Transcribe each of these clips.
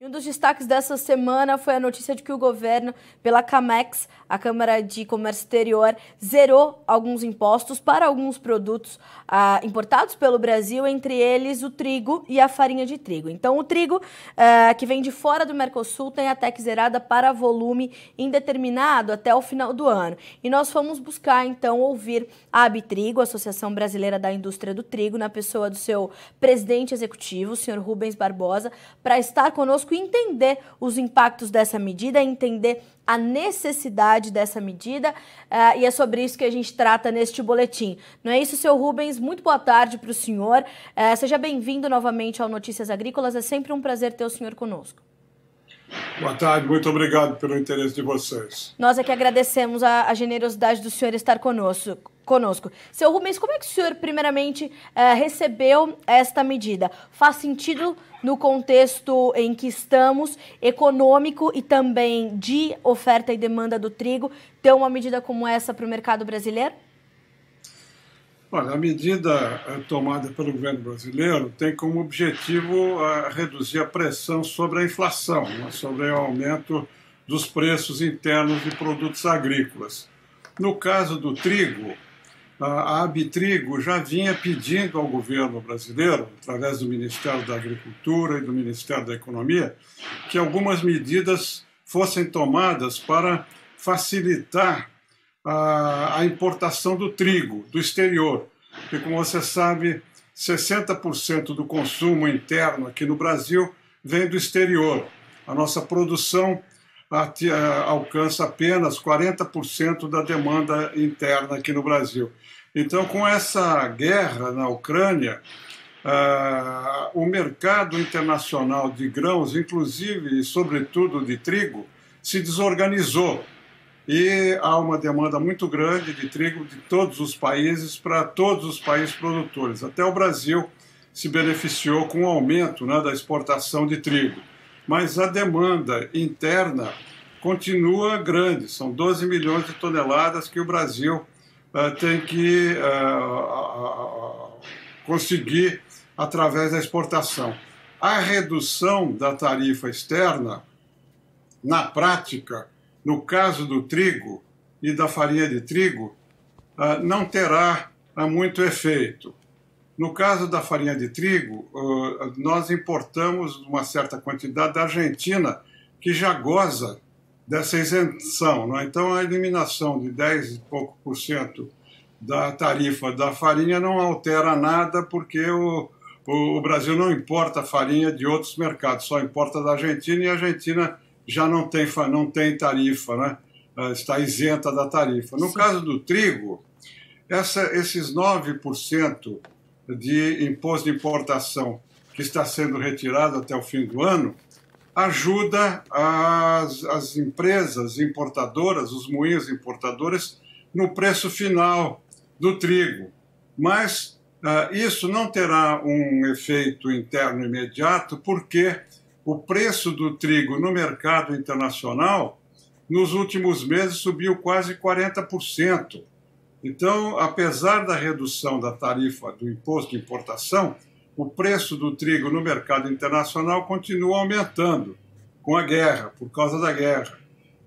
Um dos destaques dessa semana foi a notícia de que o governo, pela CAMEX, a Câmara de Comércio Exterior, zerou alguns impostos para alguns produtos importados pelo Brasil, entre eles o trigo e a farinha de trigo. Então, o trigo, que vem de fora do Mercosul, tem a TEC zerada para volume indeterminado até o final do ano. E nós fomos buscar, então, ouvir a Abitrigo, Associação Brasileira da Indústria do Trigo, na pessoa do seu presidente executivo, o senhor Rubens Barbosa, para estar conosco e entender os impactos dessa medida, entender a necessidade dessa medida, e é sobre isso que a gente trata neste boletim. Não é isso, seu Rubens? Muito boa tarde para o senhor. Seja bem-vindo novamente ao Notícias Agrícolas. É sempre um prazer ter o senhor conosco. Boa tarde, muito obrigado pelo interesse de vocês. Nós é que agradecemos a generosidade do senhor estar conosco. Seu Rubens, como é que o senhor, primeiramente, recebeu esta medida? Faz sentido no contexto em que estamos, econômico e também de oferta e demanda do trigo, ter uma medida como essa para o mercado brasileiro? Olha, a medida tomada pelo governo brasileiro tem como objetivo reduzir a pressão sobre a inflação, sobre o aumento dos preços internos de produtos agrícolas. No caso do trigo, a Abitrigo já vinha pedindo ao governo brasileiro, através do Ministério da Agricultura e do Ministério da Economia, que algumas medidas fossem tomadas para facilitar a importação do trigo do exterior, porque, como você sabe, 60% do consumo interno aqui no Brasil vem do exterior. A nossa produção alcança apenas 40% da demanda interna aqui no Brasil. Então, com essa guerra na Ucrânia, o mercado internacional de grãos, inclusive e sobretudo de trigo, se desorganizou. E há uma demanda muito grande de trigo de todos os países para todos os países produtores. Até o Brasil se beneficiou com o aumento da exportação de trigo. Mas a demanda interna continua grande, são 12 milhões de toneladas que o Brasil tem que conseguir através da exportação. A redução da tarifa externa, na prática, no caso do trigo e da farinha de trigo, não terá muito efeito. No caso da farinha de trigo, nós importamos uma certa quantidade da Argentina, que já goza dessa isenção, não é? Então, a eliminação de 10 e pouco por cento da tarifa da farinha não altera nada, porque o Brasil não importa farinha de outros mercados, só importa da Argentina, e a Argentina já não tem tarifa, né? Está isenta da tarifa. No caso do trigo, esses 9% de imposto de importação que está sendo retirado até o fim do ano ajuda as empresas importadoras, os moinhos importadores, no preço final do trigo. Mas isso não terá um efeito interno imediato, porque o preço do trigo no mercado internacional, nos últimos meses, subiu quase 40%. Então, apesar da redução da tarifa do imposto de importação, o preço do trigo no mercado internacional continua aumentando com a guerra, por causa da guerra.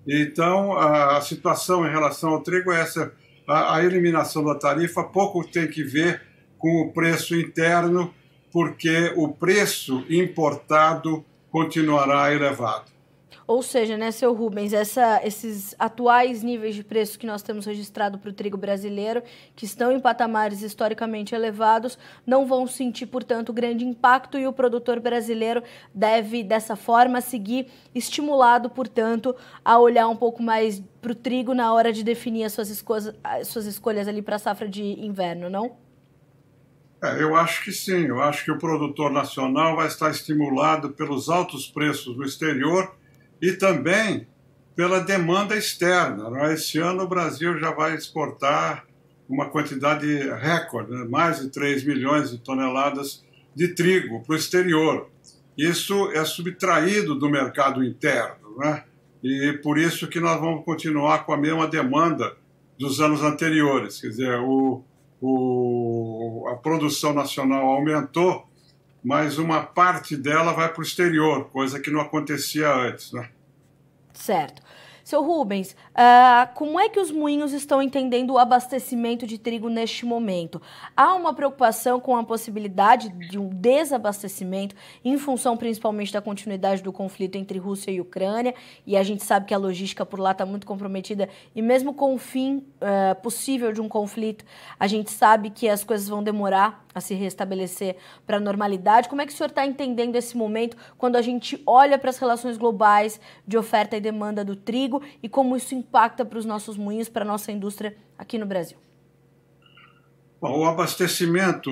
Então, a situação em relação ao trigo é essa. A eliminação da tarifa pouco tem que ver com o preço interno, porque o preço importado continuará elevado. Ou seja, né, seu Rubens, esses atuais níveis de preço que nós temos registrado para o trigo brasileiro, que estão em patamares historicamente elevados, não vão sentir, portanto, grande impacto, e o produtor brasileiro deve, dessa forma, seguir estimulado, portanto, a olhar um pouco mais para o trigo na hora de definir as suas escolhas ali para a safra de inverno, não? Eu acho que sim. Eu acho que o produtor nacional vai estar estimulado pelos altos preços no exterior e também pela demanda externa. Esse ano o Brasil já vai exportar uma quantidade recorde, mais de 3 milhões de toneladas de trigo para o exterior. Isso é subtraído do mercado interno, né? E por isso que nós vamos continuar com a mesma demanda dos anos anteriores. Quer dizer, a produção nacional aumentou, mas uma parte dela vai para o exterior, coisa que não acontecia antes, né? Certo. Seu Rubens, como é que os moinhos estão entendendo o abastecimento de trigo neste momento? Há uma preocupação com a possibilidade de um desabastecimento em função principalmente da continuidade do conflito entre Rússia e Ucrânia, e a gente sabe que a logística por lá está muito comprometida, e mesmo com o fim possível de um conflito, a gente sabe que as coisas vão demorar a se restabelecer para a normalidade. Como é que o senhor está entendendo esse momento quando a gente olha para as relações globais de oferta e demanda do trigo e como isso impacta para os nossos moinhos, para a nossa indústria aqui no Brasil? Bom, o abastecimento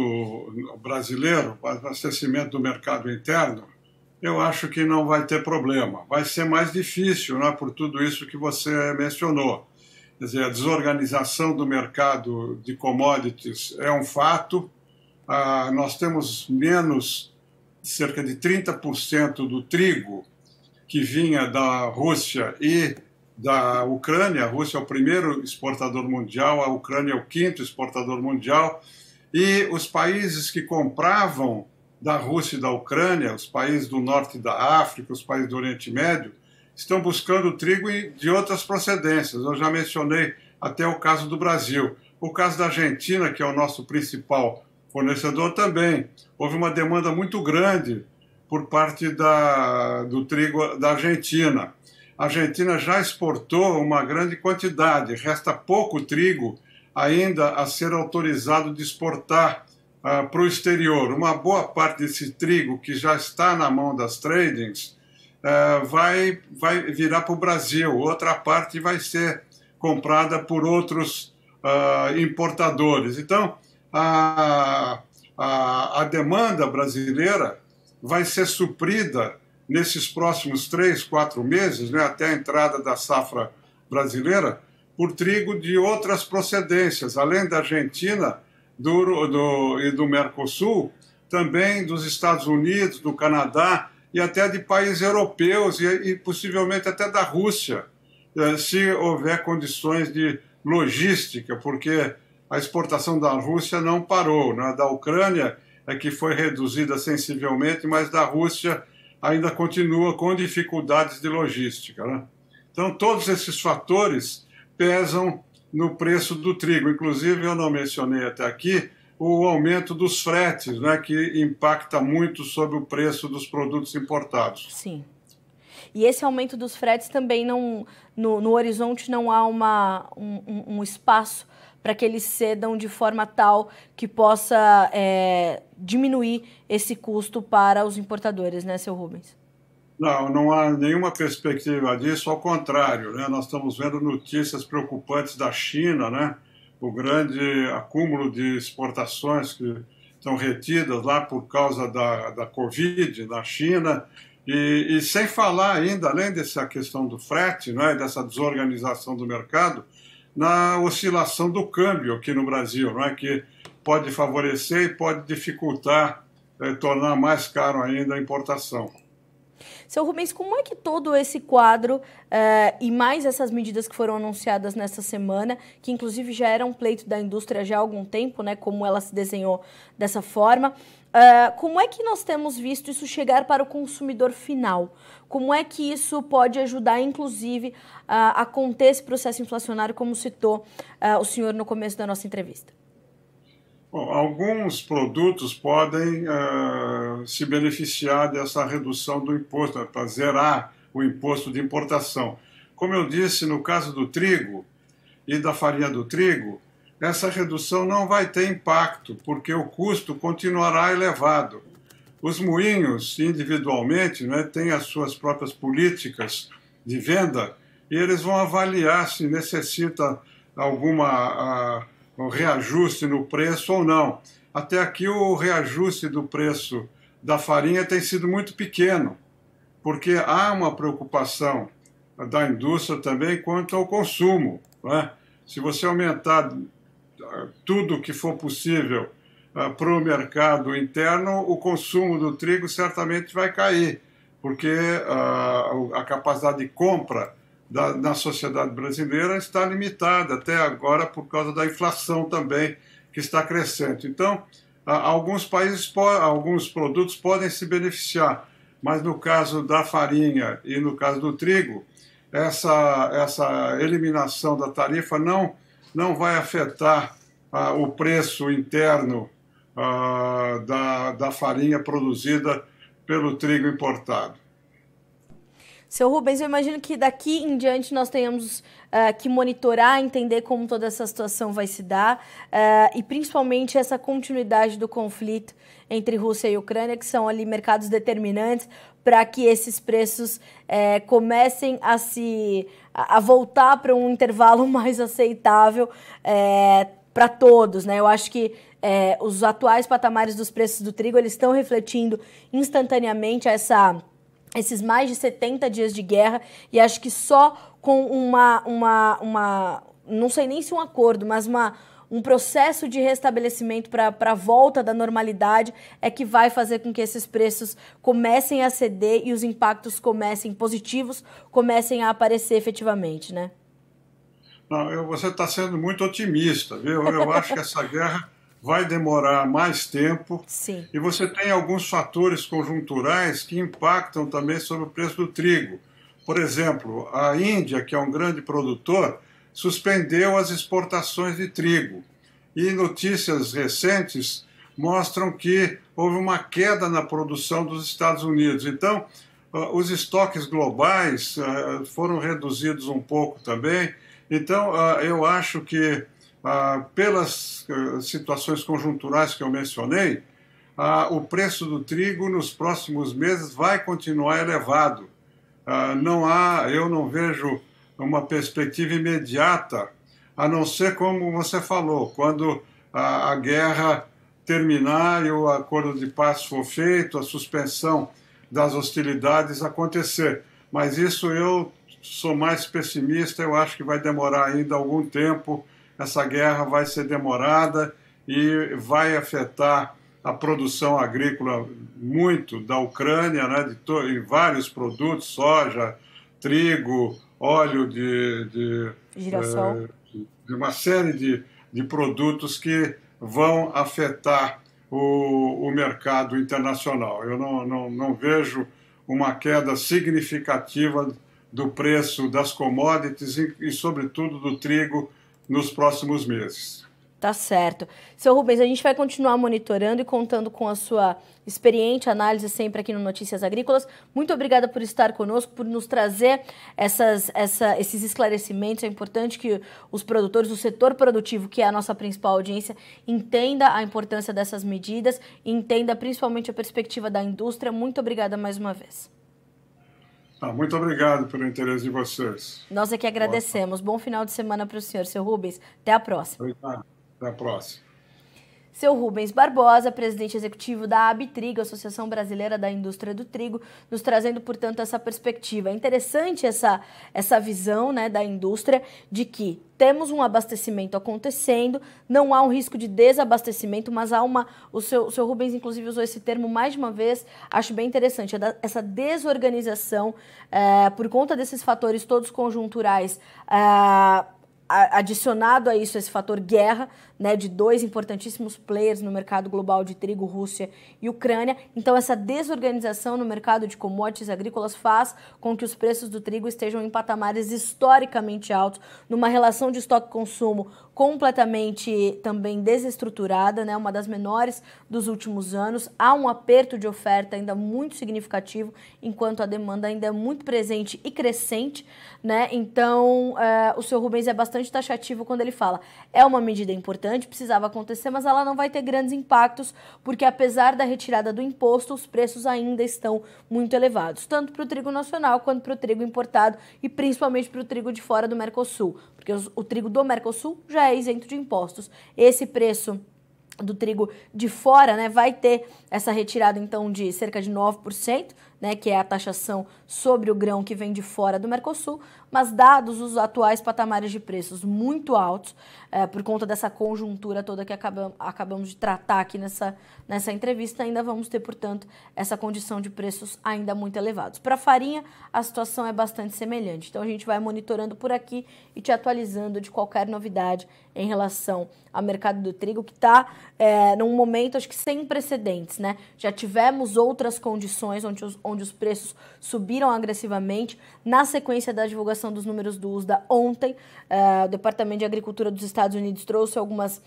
brasileiro, o abastecimento do mercado interno, eu acho que não vai ter problema. Vai ser mais difícil, né, por tudo isso que você mencionou. Quer dizer, a desorganização do mercado de commodities é um fato. Nós temos cerca de 30% do trigo que vinha da Rússia e da Ucrânia. A Rússia é o primeiro exportador mundial, a Ucrânia é o quinto exportador mundial, e os países que compravam da Rússia e da Ucrânia, os países do norte da África, os países do Oriente Médio, estão buscando trigo de outras procedências. Eu já mencionei até o caso do Brasil. O caso da Argentina, que é o nosso principal fornecedor, também. Houve uma demanda muito grande por parte do trigo da Argentina. A Argentina já exportou uma grande quantidade, resta pouco trigo ainda a ser autorizado de exportar para o exterior. Uma boa parte desse trigo que já está na mão das tradings vai virar para o Brasil, outra parte vai ser comprada por outros importadores. Então, a demanda brasileira vai ser suprida nesses próximos 3, 4 meses, né, até a entrada da safra brasileira, por trigo de outras procedências, além da Argentina e do Mercosul, também dos Estados Unidos, do Canadá e até de países europeus e possivelmente até da Rússia, se houver condições de logística, porque a exportação da Rússia não parou, né? Da Ucrânia é que foi reduzida sensivelmente, mas da Rússia ainda continua com dificuldades de logística, né? Então, todos esses fatores pesam no preço do trigo. Inclusive, eu não mencionei até aqui o aumento dos fretes, né, que impacta muito sobre o preço dos produtos importados. Sim. E esse aumento dos fretes também no horizonte não há um espaço para que eles cedam de forma tal que possa diminuir esse custo para os importadores, né, seu Rubens? Não há nenhuma perspectiva disso, ao contrário, né? Nós estamos vendo notícias preocupantes da China, né? O grande acúmulo de exportações que estão retidas lá por causa da Covid na China, e sem falar ainda, além dessa questão do frete, né? Dessa desorganização do mercado, na oscilação do câmbio aqui no Brasil, né? Que pode favorecer e pode dificultar, tornar mais caro ainda a importação. Seu Rubens, como é que todo esse quadro e mais essas medidas que foram anunciadas nessa semana, que inclusive já era um pleito da indústria já há algum tempo, né, como ela se desenhou dessa forma, como é que nós temos visto isso chegar para o consumidor final? Como é que isso pode ajudar, inclusive, a conter esse processo inflacionário, como citou o senhor no começo da nossa entrevista? Bom, alguns produtos podem se beneficiar dessa redução do imposto, para zerar o imposto de importação. Como eu disse, no caso do trigo e da farinha do trigo, essa redução não vai ter impacto, porque o custo continuará elevado. Os moinhos, individualmente, né, têm as suas próprias políticas de venda e eles vão avaliar se necessita alguma um reajuste no preço ou não. Até aqui o reajuste do preço da farinha tem sido muito pequeno, porque há uma preocupação da indústria também quanto ao consumo, né? Se você aumentar tudo o que for possível para o mercado interno, o consumo do trigo certamente vai cair, porque a capacidade de compra na sociedade brasileira está limitada até agora por causa da inflação também, que está crescendo. Então, alguns países, alguns produtos podem se beneficiar, mas no caso da farinha e no caso do trigo, essa eliminação da tarifa não vai afetar o preço interno da farinha produzida pelo trigo importado. Seu Rubens, eu imagino que daqui em diante nós tenhamos que monitorar, entender como toda essa situação vai se dar e principalmente essa continuidade do conflito entre Rússia e Ucrânia, que são ali mercados determinantes para que esses preços comecem a voltar para um intervalo mais aceitável para todos, né? Eu acho que os atuais patamares dos preços do trigo, eles estão refletindo instantaneamente esses mais de 70 dias de guerra, e acho que só com não sei nem se um acordo, mas um processo de restabelecimento para a volta da normalidade é que vai fazer com que esses preços comecem a ceder e os impactos positivos comecem a aparecer efetivamente, né? Não, você está sendo muito otimista, viu? Eu acho que essa guerra vai demorar mais tempo. Sim. E você tem alguns fatores conjunturais que impactam também sobre o preço do trigo. Por exemplo, a Índia, que é um grande produtor, suspendeu as exportações de trigo. E notícias recentes mostram que houve uma queda na produção dos Estados Unidos. Então, os estoques globais foram reduzidos um pouco também. Então, eu acho que pelas situações conjunturais que eu mencionei, o preço do trigo nos próximos meses vai continuar elevado. Eu não vejo uma perspectiva imediata, a não ser como você falou, quando a guerra terminar e o acordo de paz for feito, a suspensão das hostilidades acontecer. Mas isso eu sou mais pessimista, eu acho que vai demorar ainda algum tempo. Essa guerra vai ser demorada e vai afetar a produção agrícola muito da Ucrânia, né, em vários produtos, soja, trigo, óleo de girassol, de uma série de produtos que vão afetar o mercado internacional. Eu não vejo uma queda significativa do preço das commodities e sobretudo, do trigo nos próximos meses. Tá certo. Seu Rubens, a gente vai continuar monitorando e contando com a sua experiente análise sempre aqui no Notícias Agrícolas. Muito obrigada por estar conosco, por nos trazer esses esclarecimentos. É importante que os produtores, o setor produtivo, que é a nossa principal audiência, entenda a importância dessas medidas e entenda principalmente a perspectiva da indústria. Muito obrigada mais uma vez. Muito obrigado pelo interesse de vocês. Nós é que agradecemos. Bom final de semana para o senhor, seu Rubens. Até a próxima. Obrigado. Até a próxima. Seu Rubens Barbosa, presidente executivo da ABTrigo, Associação Brasileira da Indústria do Trigo, nos trazendo, portanto, essa perspectiva. É interessante essa visão, né, da indústria de que temos um abastecimento acontecendo, não há um risco de desabastecimento, mas há o seu Rubens, inclusive, usou esse termo mais de uma vez, acho bem interessante, essa desorganização por conta desses fatores todos conjunturais, adicionado a isso esse fator guerra, né, de dois importantíssimos players no mercado global de trigo, Rússia e Ucrânia. Então, essa desorganização no mercado de commodities agrícolas faz com que os preços do trigo estejam em patamares historicamente altos, numa relação de estoque-consumo completamente também desestruturada, né, uma das menores dos últimos anos. Há um aperto de oferta ainda muito significativo, enquanto a demanda ainda é muito presente e crescente, né? Então, o seu Rubens é bastante taxativo quando ele fala, é uma medida importante, precisava acontecer, mas ela não vai ter grandes impactos, porque apesar da retirada do imposto, os preços ainda estão muito elevados, tanto para o trigo nacional quanto para o trigo importado e principalmente para o trigo de fora do Mercosul, porque o trigo do Mercosul já é isento de impostos. Esse preço do trigo de fora, né, vai ter essa retirada então de cerca de 9%, né, que é a taxação sobre o grão que vem de fora do Mercosul, mas dados os atuais patamares de preços muito altos, por conta dessa conjuntura toda que acabamos de tratar aqui nessa entrevista, ainda vamos ter, portanto, essa condição de preços ainda muito elevados. Para a farinha, a situação é bastante semelhante, então a gente vai monitorando por aqui e te atualizando de qualquer novidade em relação ao mercado do trigo, que está num momento, acho que sem precedentes, né? Já tivemos outras condições onde os preços subiram agressivamente. Na sequência da divulgação dos números do USDA ontem, o Departamento de Agricultura dos Estados Unidos trouxe algumas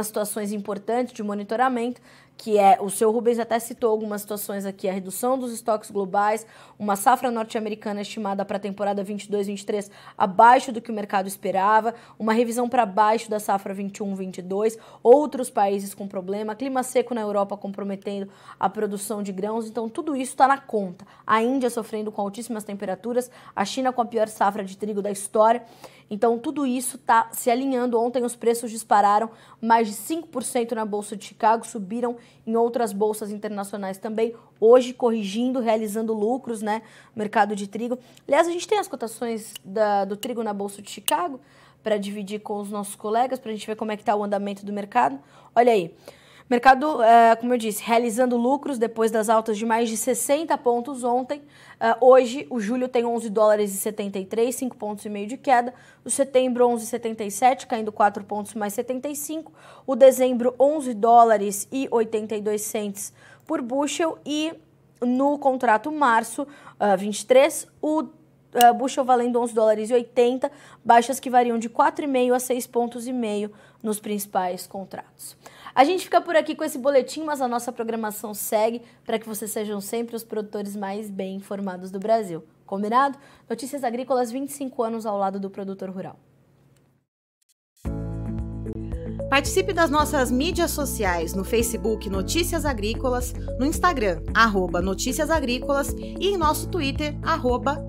situações importantes de monitoramento, que o seu Rubens até citou algumas situações aqui, a redução dos estoques globais, uma safra norte-americana estimada para a temporada 22-23 abaixo do que o mercado esperava, uma revisão para baixo da safra 21-22, outros países com problema, clima seco na Europa comprometendo a produção de grãos, então tudo isso está na conta. A Índia sofrendo com altíssimas temperaturas, a China com a pior safra de trigo da história, então tudo isso está se alinhando. Ontem os preços dispararam mais de 5% na Bolsa de Chicago, subiram em outras bolsas internacionais também, hoje corrigindo, realizando lucros, né, mercado de trigo. Aliás, a gente tem as cotações do trigo na Bolsa de Chicago para dividir com os nossos colegas, para a gente ver como é que está o andamento do mercado. Olha aí, mercado, como eu disse, realizando lucros depois das altas de mais de 60 pontos ontem. Hoje, o julho tem 11 dólares e 73, 5 pontos e meio de queda. O setembro, 11,77, caindo 4 pontos mais 75. O dezembro, 11 dólares e 82 cents por bushel. E no contrato março 23, o bushel valendo 11 dólares e 80, baixas que variam de 4,5 a 6 pontos e meio nos principais contratos. A gente fica por aqui com esse boletim, mas a nossa programação segue para que vocês sejam sempre os produtores mais bem informados do Brasil. Combinado? Notícias Agrícolas, 25 anos ao lado do produtor rural. Participe das nossas mídias sociais no Facebook Notícias Agrícolas, no Instagram @Notícias Agrícolas e em nosso Twitter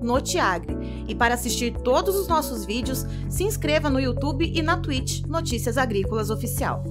@Notiagre. E para assistir todos os nossos vídeos, se inscreva no YouTube e na Twitch Notícias Agrícolas Oficial.